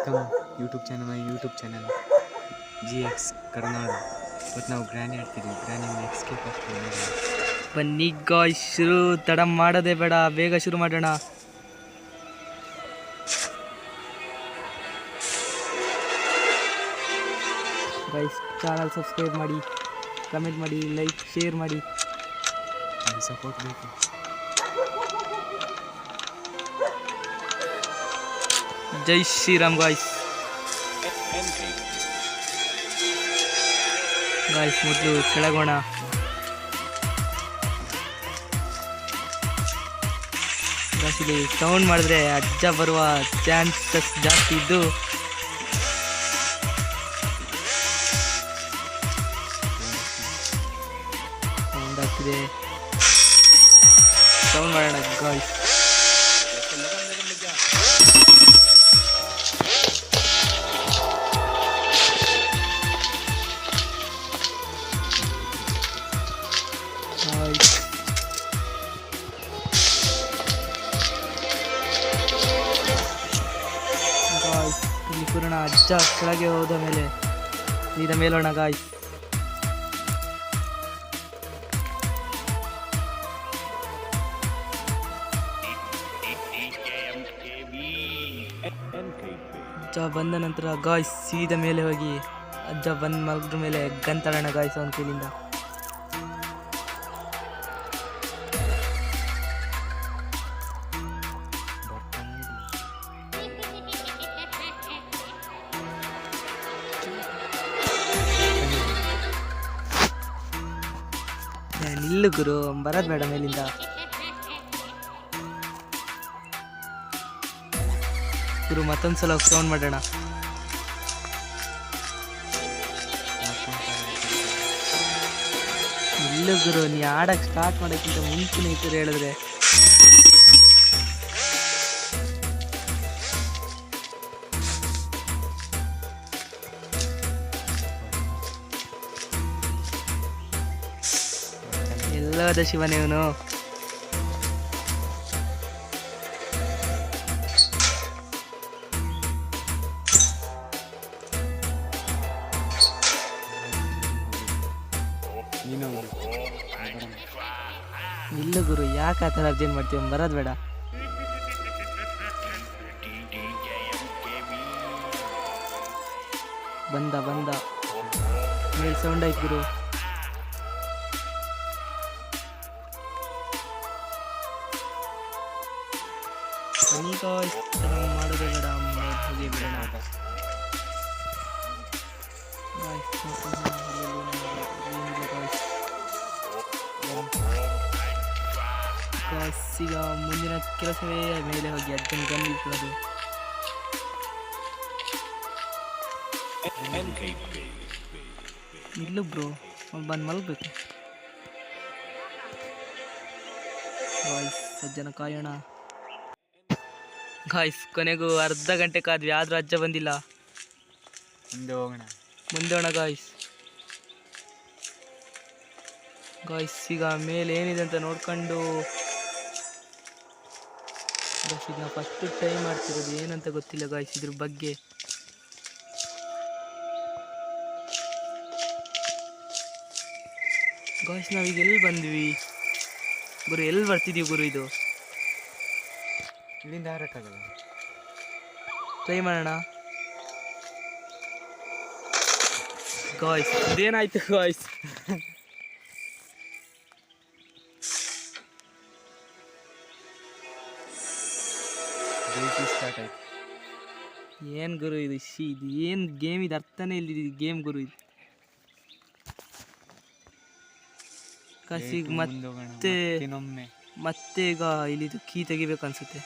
Welcome YouTube channel G X Karnadu. ಇವತ್ತು ನಾವು granny ಆಡ್ತಿದ್ವಿ. ಗ್ರ್ಯಾನಿ ಎಕ್ಸ್ಕೇಪ್ ಆಗ್ತೀವಿ. ಬನ್ನಿ ಗಾಯ್ಸ್, ಶುರು ತಡ ಮಾಡೋದೇ ಬೇಡ, ಬೇಗ ಶುರು ಮಾಡೋಣ. ಗೈಸ್, ಚಾನಲ್ ಸಬ್ಸ್ಕ್ರೈಬ್ ಮಾಡಿ, ಕಮೆಂಟ್ ಮಾಡಿ, ಲೈಕ್ ಶೇರ್ ಮಾಡಿ, ಸಪೋರ್ಟ್ ಬೇಕು. ಜೈ ಶ್ರೀರಾಮ್ ಗಾಯ್ಸ್. ಗಾಯ್ಸ್, ಮೊದಲು ಕೆಳಗೋಣ. ಗಾಯ್ಸ್, ಇಲ್ಲಿ ಸೌಂಡ್ ಮಾಡಿದ್ರೆ ಅಜ್ಜ ಬರುವ ಚಾನ್ಸಸ್ ಜಾಸ್ತಿ ಇದ್ದು ಸೌಂಡ್ ಆಗ್ತಿದೆ. ಸೌಂಡ್ ಮಾಡೋಣ ಗಾಯ್ಸ್. ಇಲ್ಲಿ ಪೂರ್ಣ ಅಜ್ಜ ಕೆಳಗೆ ಹೋದ ಮೇಲೆ ಸೀದಾ ಮೇಲೋಣ ಗಾಯ್ಸ್. ಅಜ್ಜ ಬಂದ ನಂತರ ಗಾಯ್ಸ್ ಸೀದಾ ಮೇಲೆ ಹೋಗಿ ಅಜ್ಜ ಬಂದ ಮಲಗ್ರ ಮೇಲೆ ಗನ್ ತರೋಣ ಗಾಯ್ಸ್ ಅವನ ಕೈಲಿಂದ. ನಿಲ್ಲು ಗುರು, ಬರೋದು ಬೇಡ ಮೇಲಿಂದ. ಗುರು ಮತ್ತೊಂದ್ಸಲ ಸೌಂಡ್ ಮಾಡೋಣ. ನಿಲ್ಲು ಗುರು, ನೀ ಆಡಕ್ಕೆ ಸ್ಟಾರ್ಟ್ ಮಾಡೋಕ್ಕಿಂತ ಮುಂಚೆನೇ ಈ ಥರ ಹೇಳಿದ್ರೆ. ಎಲ್ಲೋದ ಶಿವನೇ ಇವನು. ಇಲ್ಲ ಗುರು, ಯಾಕೆ ಆ ಥರ ಅರ್ಜೆಂಟ್ ಮಾಡ್ತೀವಿ? ಬರೋದು ಬೇಡ. ಬಂದ ಮೇಲೆ ಸೌಂಡ್ ಆಯ್ತು ಗುರು. ಮಾಡೋದೇ ಬೇಡ, ಹೋಗಿ ಬಿಡೋಣ. ಈಗ ಮುಂದಿನ ಕೆಲಸವೇ ಮೇಲೆ ಹೋಗಿ ಅಜ್ಜನ ಗನ್ ಇಟ್ಕೊಳ್ಳೋದು. ಇಲ್ಲ ಬ್ರೋ, ಬಂದು ಮಲಗಬೇಕು ಗಾಯ್ಸ್. ಅಜ್ಜನ ಕಾಯೋಣ ಗಾಯ್ಸ್. ಕೊನೆಗೂ ಅರ್ಧ ಗಂಟೆ ಕಾದ್ವಿ, ಆದರೂ ಅಜ್ಜ ಬಂದಿಲ್ಲ. ಮುಂದೆ ಹೋಗೋಣ ಗಾಯ್ಸ್. ಈಗ ಮೇಲೆ ಏನಿದೆ ಅಂತ ನೋಡ್ಕೊಂಡು ಈಗ ನಾವು ಫಸ್ಟ್ ಟ್ರೈ ಮಾಡ್ತಿರೋದು ಏನಂತ ಗೊತ್ತಿಲ್ಲ ಗಾಯ್ಸ್ ಇದ್ರ ಬಗ್ಗೆ. ಗಾಯ್ಸ್, ನಾವೀಗ ಎಲ್ಲಿ ಬಂದ್ವಿ ಗುರು? ಎಲ್ಲಿ ಬರ್ತಿದೀವಿ ಗುರು? ಇದು ಇಲ್ಲಿಂದ ಹಾರಕ್ಕಾಗಲ್ಲ. ಟ್ರೈ ಮಾಡೋಣ ಗಾಯ್ಸ್. ಇದೇನಾಯ್ತು ಗಾಯ್ಸ್? ಸ್ಟಾರ್ಟ್ ಆಯ್ತು. ಏನು ಗುರು ಇದು? ಇದು ಏನು ಗೇಮ್? ಇದು ಅರ್ಥನೇ ಇಲ್ಲ ಗೇಮ್ ಗುರು. ಇದು ಈಗ ಮತ್ತೆ ಈಗ ಇಲ್ಲಿದು ಕೀ ತೆಗಿಬೇಕು ಅನ್ಸುತ್ತೆ.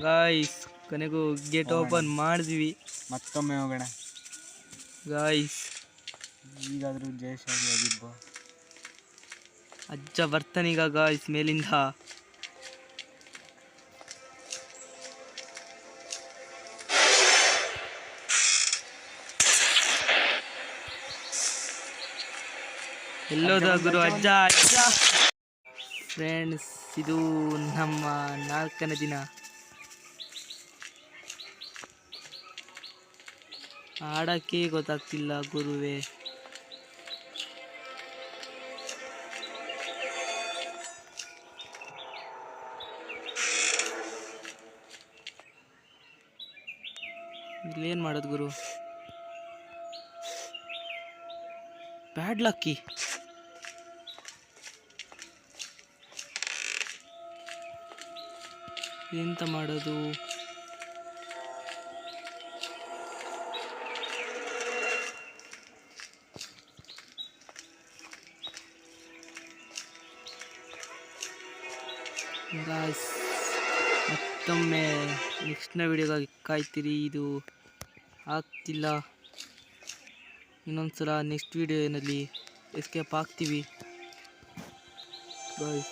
ಗಾಯ್ಸ್, ಕೊನೆಗೂ ಗೇಟ್ ಓಪನ್ ಮಾಡಿದ್ವಿ. ಮತ್ತೊಮ್ಮೆ ಹೋಗೋಣ ಗಾಯ್ಸ್. ಈಗಾದರೂ ಜಯಶಾಲಿ ಆಗಿಬ್ಬ. ಅಜ್ಜ ಬರ್ತಾನೀಗ ಗಾಯ್ಸ್ ಮೇಲಿಂದ. ಎಲ್ಲೋದ ಗುರು? ಅಜ್ಜ ಫ್ರೆಂಡ್ಸ್, ಇದು ನಮ್ಮ 4ನೇ ದಿನ. ಆಡೋಕ್ಕೆ ಗೊತ್ತಾಗ್ತಿಲ್ಲ ಗುರುವೇ. ಇಲ್ಲೇನು ಮಾಡೋದು ಗುರು? ಬ್ಯಾಡ್ ಲಕ್ಕಿ. ಎಂತ ಮಾಡೋದು? ಗಾಯ್ಸ್, ಮತ್ತೊಮ್ಮೆ ನೆಕ್ಸ್ಟ್ನ ವಿಡಿಯೋಗಾಗಿ ಕಾಯ್ತೀರಿ. ಇದು ಆಗ್ತಿಲ್ಲ. ಇನ್ನೊಂದ್ಸಲ ನೆಕ್ಸ್ಟ್ ವಿಡಿಯೋನಲ್ಲಿ ಎಸ್ಕೇಪ್ ಆಗ್ತೀವಿ. ಗಾಯ್ಸ್,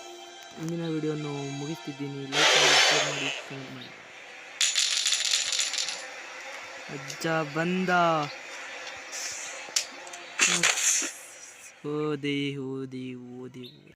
ಇಂದಿನ ವಿಡಿಯೋನು ಮುಗಿಸ್ತಿದ್ದೀನಿ. ಲೈಕ್ ಮಾಡಿ, ಶೇರ್ ಮಾಡಿ, ಕಮೆಂಟ್ ಮಾಡಿ. ಅಜ್ಜ ಬಂದ. ಓದೆ ಓದೆ ಓದೆ ಓದೆ